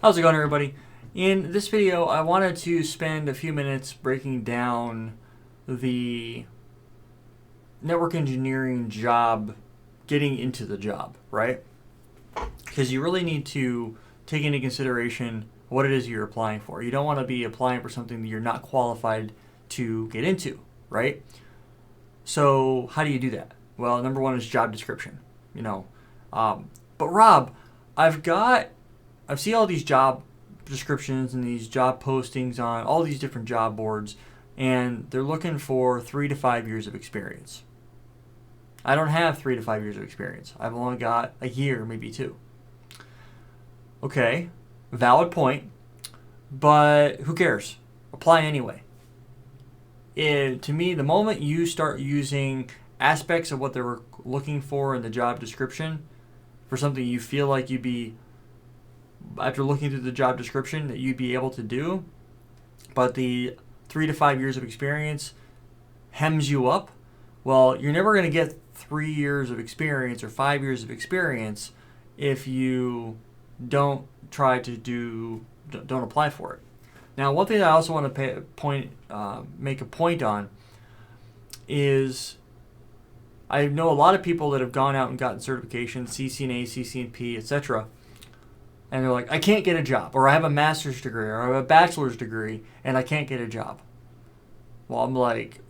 How's it going, everybody? In this video, I wanted to spend a few minutes breaking down the network engineering job, getting into the job, right? Because you really need to take into consideration what it is you're applying for. You don't want to be applying for something that you're not qualified to get into, right? So how do you do that? Well, number one is job description, But Rob, I've seen all these job descriptions and these job postings on all these different job boards, and they're looking for 3 to 5 years of experience. I don't have 3 to 5 years of experience. I've only got a year, maybe 2. Okay, valid point, but who cares? Apply anyway. To me, the moment you start using aspects of what they were looking for in the job description for something you feel like you'd be, after looking through the job description, that you'd be able to do, but the 3 to 5 years of experience hems you up, well, you're never going to get 3 years of experience or 5 years of experience if you don't apply for it. Now, one thing that I also want to make a point on is I know a lot of people that have gone out and gotten certifications, CCNA, CCNP, etc., and they're like, I can't get a job, or I have a master's degree, or I have a bachelor's degree, and I can't get a job. Well, I'm like,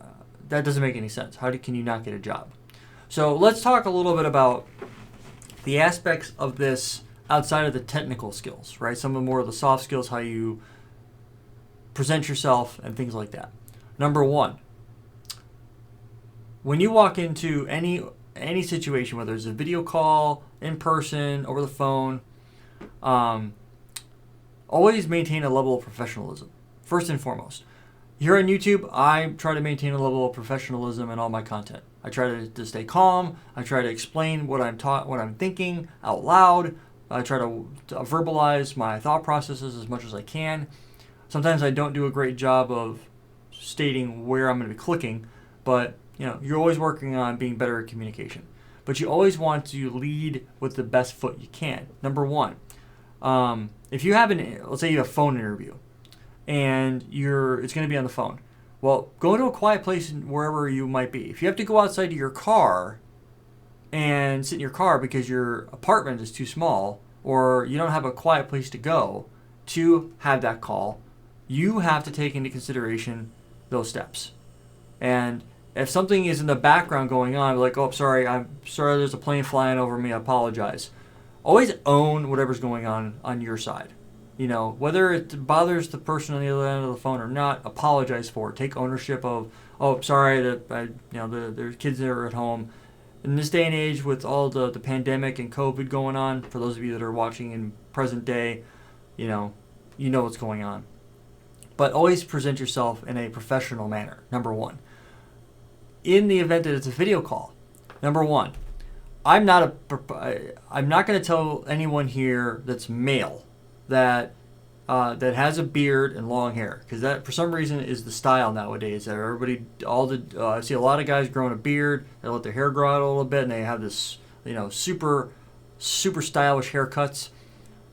that doesn't make any sense. How can you not get a job? So let's talk a little bit about the aspects of this outside of the technical skills, right? Some of the soft skills, how you present yourself and things like that. Number one, when you walk into any situation, whether it's a video call, in person, over the phone, always maintain a level of professionalism, first and foremost. Here on YouTube, I try to maintain a level of professionalism in all my content. I try to stay calm. I try to explain what I'm thinking out loud. I try to verbalize my thought processes as much as I can. Sometimes I don't do a great job of stating where I'm going to be clicking, but you're always working on being better at communication. But you always want to lead with the best foot you can. Number one, if you have let's say you have a phone interview, and it's going to be on the phone. Well, go into a quiet place wherever you might be. If you have to go outside to your car and sit in your car because your apartment is too small, or you don't have a quiet place to go to have that call, you have to take into consideration those steps. And if something is in the background going on, like, oh, I'm sorry, there's a plane flying over me, I apologize. Always own whatever's going on your side. Whether it bothers the person on the other end of the phone or not, apologize for it. Take ownership of, oh, sorry that there's kids that are at home. In this day and age, with all the pandemic and COVID going on, for those of you that are watching in present day, you know what's going on. But always present yourself in a professional manner, number one. In the event that it's a video call, number one, I'm not going to tell anyone here that's male that has a beard and long hair, because that for some reason is the style nowadays. That I see a lot of guys growing a beard. They let their hair grow out a little bit, and they have this super stylish haircuts.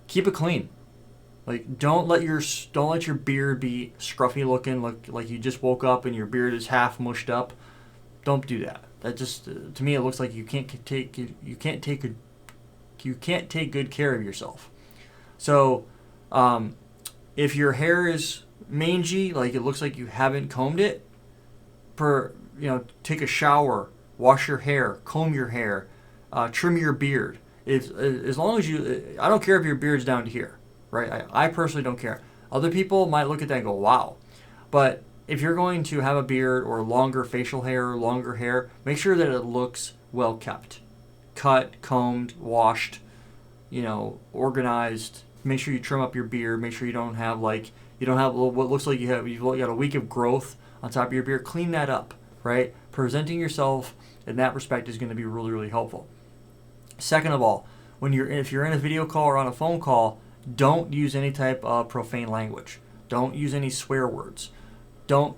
Keep it clean. Like don't let your beard be scruffy looking, look like you just woke up and your beard is half mushed up. Don't do that. That just to me it looks like you can't take good care of yourself. So, if your hair is mangy, like it looks like you haven't combed it, take a shower, wash your hair, comb your hair, trim your beard. As long as I don't care if your beard's down to here, right? I personally don't care. Other people might look at that and go, wow. But if you're going to have a beard or longer facial hair, longer hair, make sure that it looks well kept, cut, combed, washed, organized. Make sure you trim up your beard. Make sure you don't have what looks like you've got a week of growth on top of your beard. Clean that up, right? Presenting yourself in that respect is going to be really, really helpful. Second of all, if you're in a video call or on a phone call, don't use any type of profane language. Don't use any swear words. Don't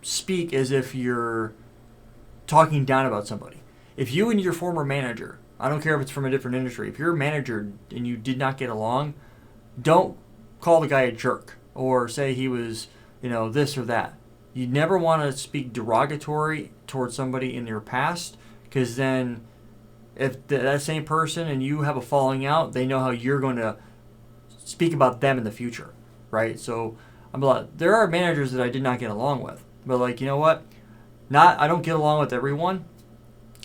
speak as if you're talking down about somebody. If you and your former manager, I don't care if it's from a different industry, if you're a manager and you did not get along, don't call the guy a jerk or say he was, this or that. You never want to speak derogatory towards somebody in your past, because then if that same person and you have a falling out, they know how you're going to speak about them in the future, right? So there are managers that I did not get along with, but like, you know what? I don't get along with everyone.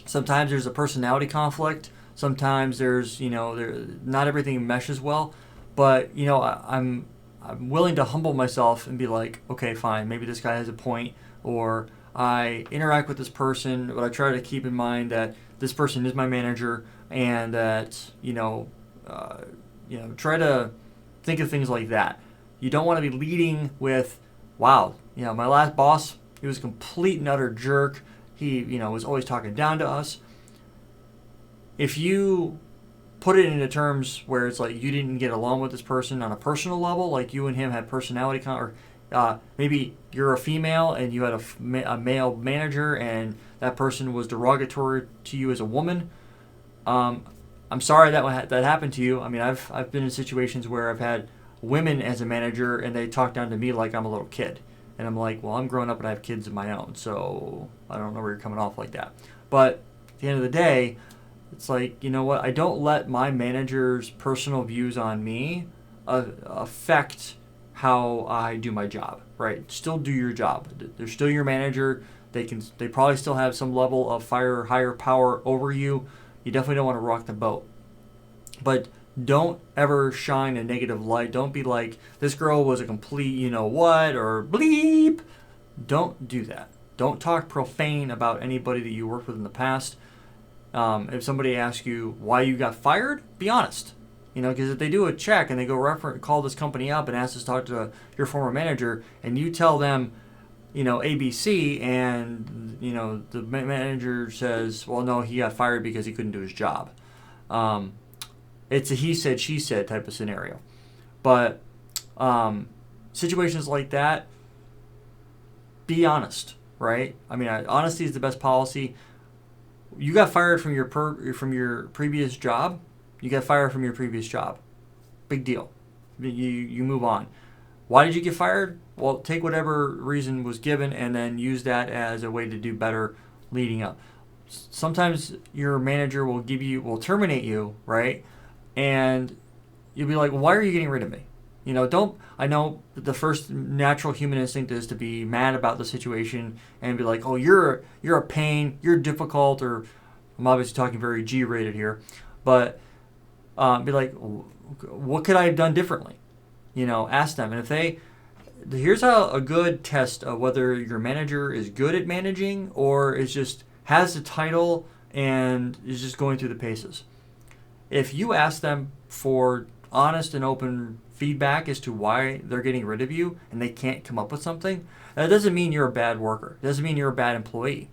Sometimes there's a personality conflict. Sometimes there's, not everything meshes well. But, I'm willing to humble myself and be like, okay, fine, maybe this guy has a point, or I interact with this person, but I try to keep in mind that this person is my manager, and that, try to think of things like that. You don't want to be leading with, wow, my last boss, he was a complete and utter jerk. He, was always talking down to us. If you put it into terms where it's like you didn't get along with this person on a personal level, like you and him had personality or maybe you're a female and you had a male manager and that person was derogatory to you as a woman. I'm sorry that happened to you. I mean, I've been in situations where I've had women as a manager and they talk down to me like I'm a little kid. And I'm like, well, I'm grown up and I have kids of my own, so I don't know where you're coming off like that. But at the end of the day, it's like, you know what? I don't let my manager's personal views on me affect how I do my job, right? Still do your job. They're still your manager. They probably still have some level of higher power over you. You definitely don't want to rock the boat. But don't ever shine a negative light. Don't be like, this girl was a complete what or bleep. Don't do that. Don't talk profane about anybody that you worked with in the past. If somebody asks you why you got fired, be honest. Because if they do a check and they go call this company up and ask us to talk to your former manager, and you tell them, ABC, and the manager says, well, no, he got fired because he couldn't do his job. It's a he said, she said type of scenario. But situations like that, be honest, right? I mean, honesty is the best policy. You got fired from your previous job. You got fired from your previous job. Big deal. You move on. Why did you get fired? Well, take whatever reason was given and then use that as a way to do better leading up. Sometimes your manager will terminate you, right? And you'll be like, well, why are you getting rid of me? I know the first natural human instinct is to be mad about the situation and be like, oh, you're a pain, you're difficult, or I'm obviously talking very G-rated here, but be like, what could I have done differently? Ask them. And here's a good test of whether your manager is good at managing or has the title and is just going through the paces. If you ask them for honest and open feedback as to why they're getting rid of you and they can't come up with something, that doesn't mean you're a bad worker. It doesn't mean you're a bad employee.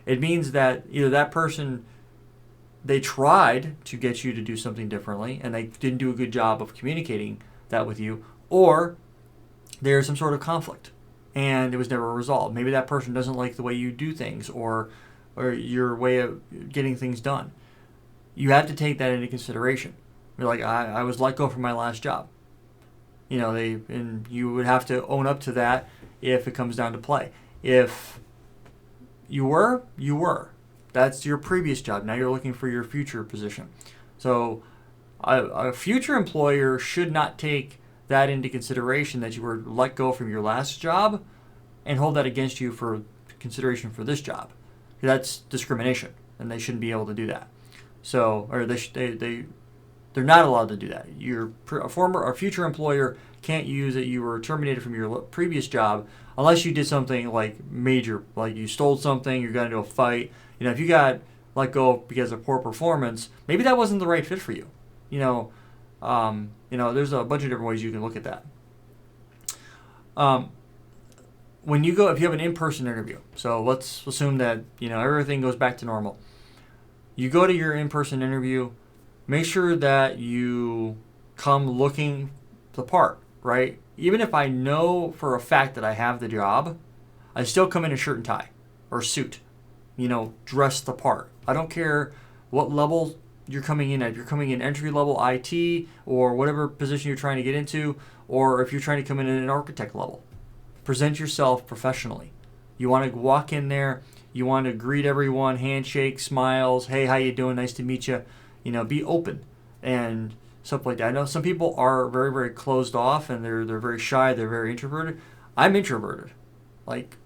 It means that either that person, they tried to get you to do something differently and they didn't do a good job of communicating that with you, or there's some sort of conflict and it was never resolved. Maybe that person doesn't like the way you do things or your way of getting things done. You have to take that into consideration. You're like, I was let go from my last job. And you would have to own up to that if it comes down to play. If you were. That's your previous job. Now you're looking for your future position. So a future employer should not take that into consideration, that you were let go from your last job, and hold that against you for consideration for this job. That's discrimination, and they shouldn't be able to do that. So, or they're not allowed to do that. A future employer can't use that you were terminated from your previous job unless you did something like major, like you stole something, you got into a fight. If you got let go because of poor performance, maybe that wasn't the right fit for you. There's a bunch of different ways you can look at that. If you have an in-person interview, so let's assume that everything goes back to normal. You go to your in-person interview, make sure that you come looking the part, right? Even if I know for a fact that I have the job, I still come in a shirt and tie or suit, dress the part. I don't care what level you're coming in at. If you're coming in entry level IT or whatever position you're trying to get into, or if you're trying to come in at an architect level, present yourself professionally. You want to walk in there, you want to greet everyone, handshake, smiles, hey, how you doing? Nice to meet you. Be open and stuff like that. I know some people are very, very closed off and they're very shy, they're very introverted. I'm introverted. Like,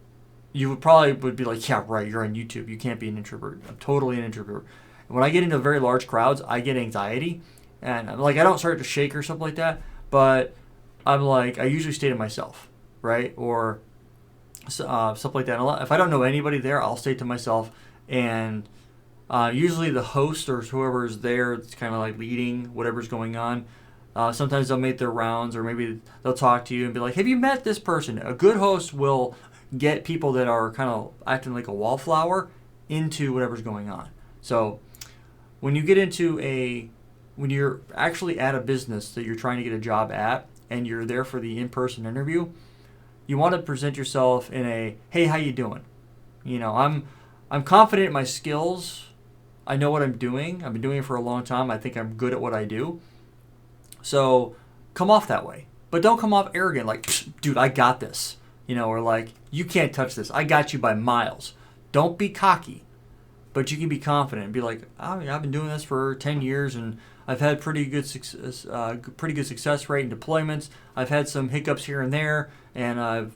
you would be like, yeah, right, you're on YouTube. You can't be an introvert. I'm totally an introvert. And when I get into very large crowds, I get anxiety. And I'm like, I don't start to shake or something like that, but I'm like, I usually stay to myself, right? Or stuff like that. And if I don't know anybody there, I'll stay to myself. And usually the host or whoever is there, it's kind of like leading whatever's going on. Sometimes they'll make their rounds, or maybe they'll talk to you and be like, have you met this person? A good host will get people that are kind of acting like a wallflower into whatever's going on. So when you get when you're actually at a business that you're trying to get a job at and you're there for the in-person interview, you want to present yourself in a, hey, how you doing? I'm confident in my skills. I know what I'm doing. I've been doing it for a long time. I think I'm good at what I do. So come off that way. But don't come off arrogant like, dude, I got this. Or like, you can't touch this. I got you by miles. Don't be cocky, but you can be confident and be like, oh, yeah, I've been doing this for 10 years and I've had pretty good success rate in deployments. I've had some hiccups here and there, and I've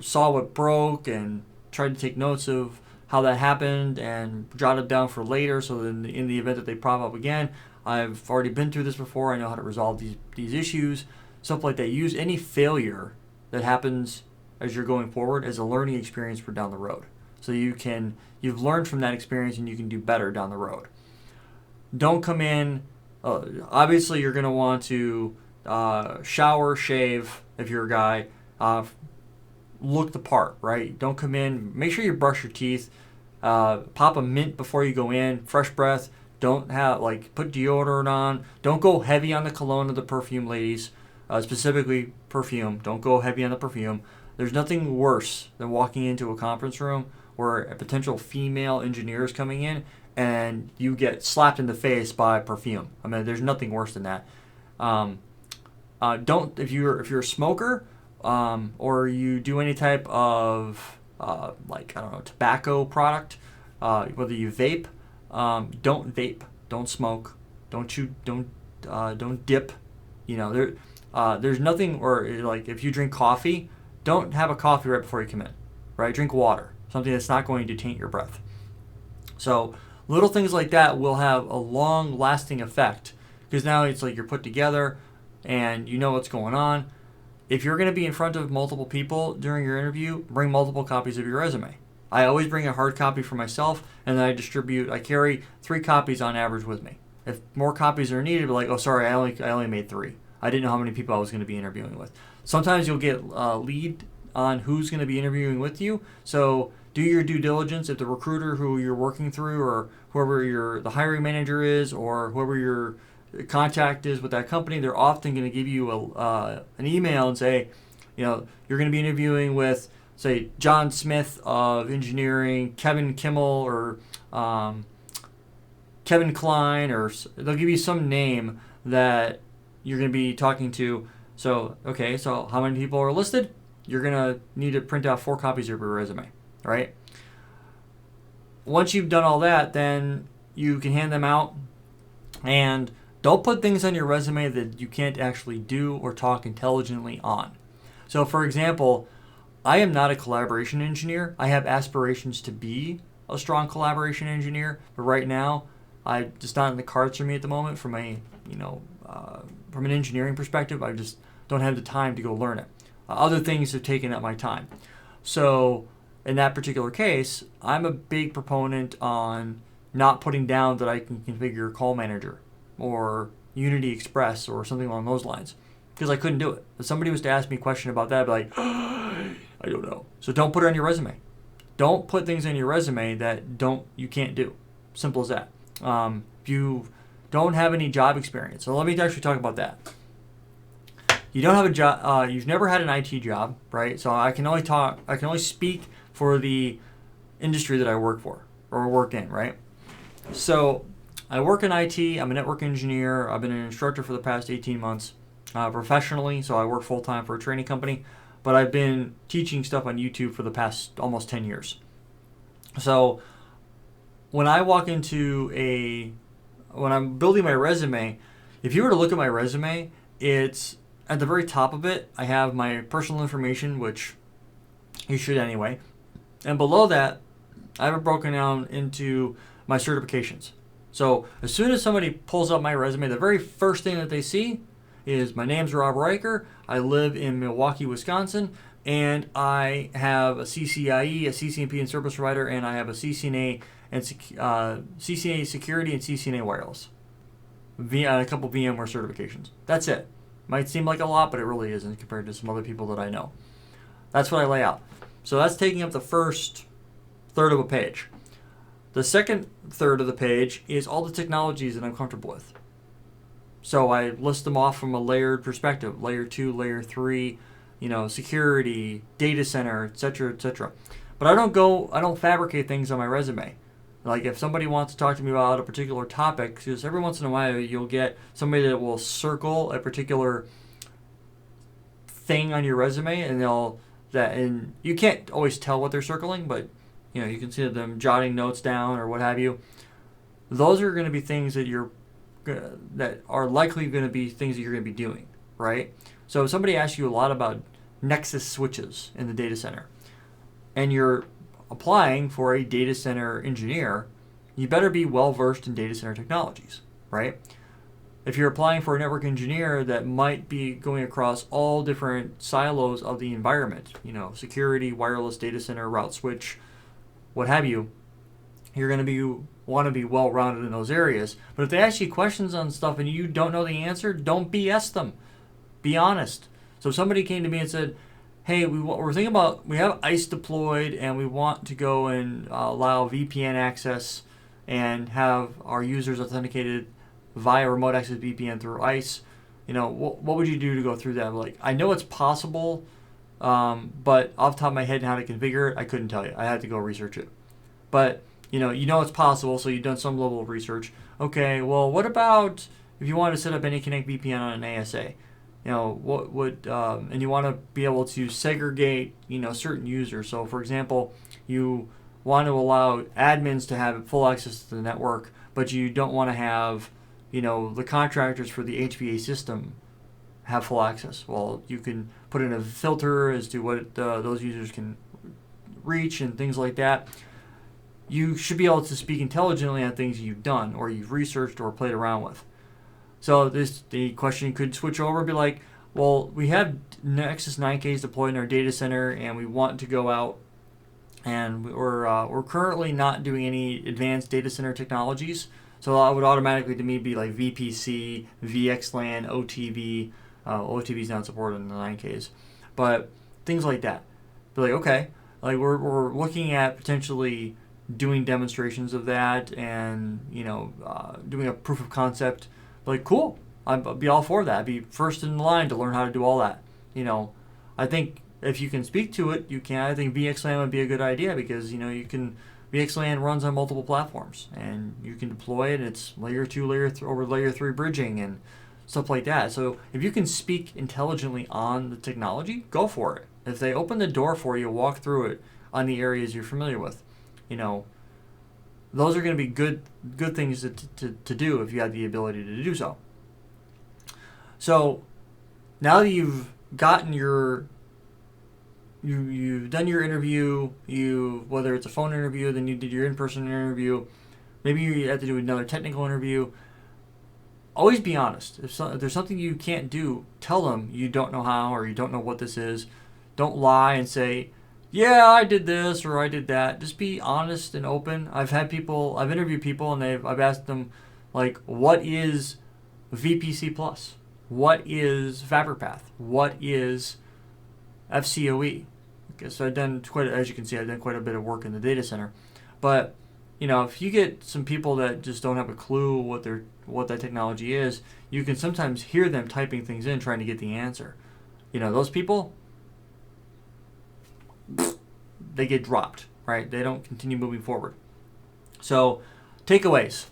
saw what broke and tried to take notes of how that happened and jot it down for later. So then in the event that they pop up again, I've already been through this before. I know how to resolve these issues, stuff like that. Use any failure that happens as you're going forward as a learning experience for down the road. So you've learned from that experience and you can do better down the road. Don't come in, obviously you're going to want to shower, shave if you're a guy, look the part, right? Don't come in, make sure you brush your teeth, pop a mint before you go in, fresh breath. Don't put deodorant on. Don't go heavy on the cologne or the perfume, ladies, specifically perfume. Don't go heavy on the perfume. There's nothing worse than walking into a conference room where a potential female engineer is coming in and you get slapped in the face by perfume. I mean, there's nothing worse than that. If you're a smoker or you do any type of tobacco product, whether you vape, don't vape, don't smoke, don't chew, don't dip. There's nothing. Or like if you drink coffee, don't have a coffee right before you come in, right? Drink water, something that's not going to taint your breath. So little things like that will have a long-lasting effect because now it's like you're put together and you know what's going on. If you're going to be in front of multiple people during your interview, bring multiple copies of your resume. I always bring a hard copy for myself, and then I carry 3 copies on average with me. If more copies are needed, be like, oh, sorry, I only made 3. I didn't know how many people I was going to be interviewing with. Sometimes you'll get lead on who's going to be interviewing with you. So do your due diligence. If the recruiter who you're working through, or whoever the hiring manager is, or whoever your contact is with that company, they're often going to give you an email and say, you're going to be interviewing with, say, John Smith of engineering, Kevin Kimmel, or Kevin Klein, or they'll give you some name that you're going to be talking to. So, okay, so how many people are listed? You're going to need to print out 4 copies of your resume, right? Once you've done all that, then you can hand them out, and don't put things on your resume that you can't actually do or talk intelligently on. So, for example, I am not a collaboration engineer. I have aspirations to be a strong collaboration engineer, but right now, it's not in the cards for me at the moment. From an engineering perspective, I just don't have the time to go learn it. Other things have taken up my time. So, in that particular case, I'm a big proponent on not putting down that I can configure Call Manager or Unity Express or something along those lines, because I couldn't do it. If somebody was to ask me a question about that, I'd be like, I don't know. So don't put it on your resume. Don't put things on your resume that you can't do. Simple as that. If you don't have any job experience, so let me actually talk about that. You don't have a job. You've never had an IT job, right? So I can only speak for the industry that I work for or work in, right? So I work in IT. I'm a network engineer. I've been an instructor for the past 18 months professionally. So I work full time for a training company. But I've been teaching stuff on YouTube for the past almost 10 years. So when I walk into when I'm building my resume, if you were to look at my resume, it's at the very top of it, I have my personal information, which you should anyway. And below that, I have it broken down into my certifications. So as soon as somebody pulls up my resume, the very first thing that they see is my name's Rob Riker. I live in Milwaukee, Wisconsin, and I have a CCIE, a CCNP and service provider, and I have a CCNA and CCNA security and CCNA wireless, a couple VMware certifications. That's it. Might seem like a lot, but it really isn't compared to some other people that I know. That's what I lay out. So that's taking up the first third of a page. The second third of the page is all the technologies that I'm comfortable with. So I list them off from a layered perspective, layer 2, layer 3, security, data center, etc., etc. But I don't fabricate things on my resume. Like if somebody wants to talk to me about a particular topic, just every once in a while you'll get somebody that will circle a particular thing on your resume, and you can't always tell what they're circling, but you can see them jotting notes down or what have you. Those are going to be things that are likely going to be things that you're going to be doing, right? So if somebody asks you a lot about Nexus switches in the data center, and you're applying for a data center engineer, you better be well versed in data center technologies, right? If you're applying for a network engineer that might be going across all different silos of the environment, security, wireless, data center, route switch, what have you, you're going to want to be well-rounded in those areas. But if they ask you questions on stuff and you don't know the answer, don't BS them. Be honest. So if somebody came to me and said, hey, we're thinking about, we have ICE deployed and we want to go and allow VPN access and have our users authenticated via remote access VPN through ICE. What would you do to go through that? Like, I know it's possible, but off the top of my head and how to configure it, I couldn't tell you. I had to go research it. But, it's possible, so you've done some level of research. Okay, well, what about if you want to set up any Connect VPN on an ASA? What would and you want to be able to segregate certain users. So for example, you want to allow admins to have full access to the network, but you don't want to have the contractors for the HVA system have full access. Well, you can put in a filter as to what those users can reach and things like that. You should be able to speak intelligently on things you've done or you've researched or played around with. So the question could switch over and be like, well, we have Nexus 9Ks deployed in our data center, and we want to go out, and we're currently not doing any advanced data center technologies. So that would automatically to me be like VPC, VXLAN, OTV. OTV is not supported in the 9Ks, but things like that. Be like, okay, like we're looking at potentially doing demonstrations of that, and doing a proof of concept. Like, cool, I'd be all for that. I'd be first in line to learn how to do all that. I think if you can speak to it, you can. I think VXLAN would be a good idea because VXLAN runs on multiple platforms and you can deploy it. It's layer 2, over layer 3 bridging and stuff like that. So if you can speak intelligently on the technology, go for it. If they open the door for you, walk through it on the areas you're familiar with. Those are going to be good things to do if you have the ability to do so. So now that you've gotten you've done your interview, whether it's a phone interview, then you did your in-person interview, maybe you have to do another technical interview. Always be honest. If there's something you can't do, tell them you don't know how or you don't know what this is. Don't lie and say, yeah, I did this or I did that. Just be honest and open. I've interviewed people and I've asked them, like, what is VPC Plus? What is FabricPath? What is FCOE? Okay, so as you can see, I've done quite a bit of work in the data center. But, if you get some people that just don't have a clue what that technology is, you can sometimes hear them typing things in trying to get the answer. Those people, they get dropped, right? They don't continue moving forward. So takeaways.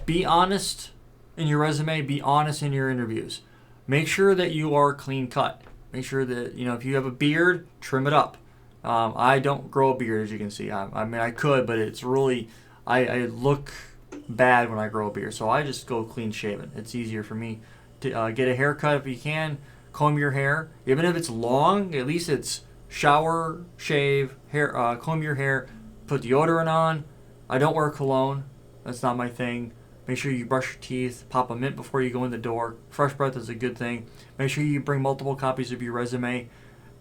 Be honest in your resume. Be honest in your interviews. Make sure that you are clean cut. Make sure that, if you have a beard, trim it up. I don't grow a beard, as you can see. I mean, I could, but it's really, I look bad when I grow a beard. So I just go clean shaven. It's easier for me to get a haircut if you can. Comb your hair. Even if it's long, at least it's shower, shave, hair, comb your hair, put deodorant on. I don't wear cologne. That's not my thing. Make sure you brush your teeth, pop a mint before you go in the door. Fresh breath is a good thing. Make sure you bring multiple copies of your resume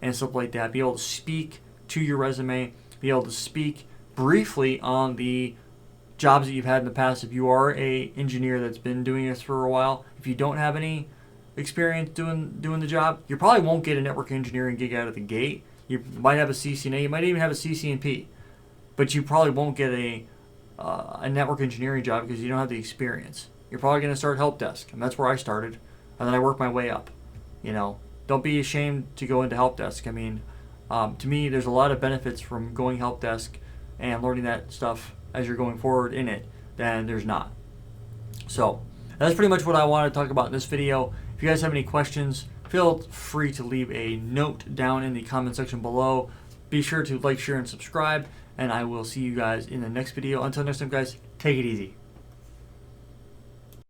and stuff like that. Be able to speak to your resume. Be able to speak briefly on the jobs that you've had in the past. If you are a engineer that's been doing this for a while, if you don't have any experience doing the job, you probably won't get a network engineering gig out of the gate. You might have a CCNA. You might even have a CCNP. But you probably won't get a network engineering job because you don't have the experience. You're probably going to start help desk, and that's where I started, and then I worked my way up. Don't be ashamed to go into help desk. I mean, to me, there's a lot of benefits from going help desk and learning that stuff as you're going forward in it than there's not. So that's pretty much what I wanted to talk about in this video. If you guys have any questions, feel free to leave a note down in the comment section below. Be sure to like, share, and subscribe. And I will see you guys in the next video. Until next time, guys, take it easy.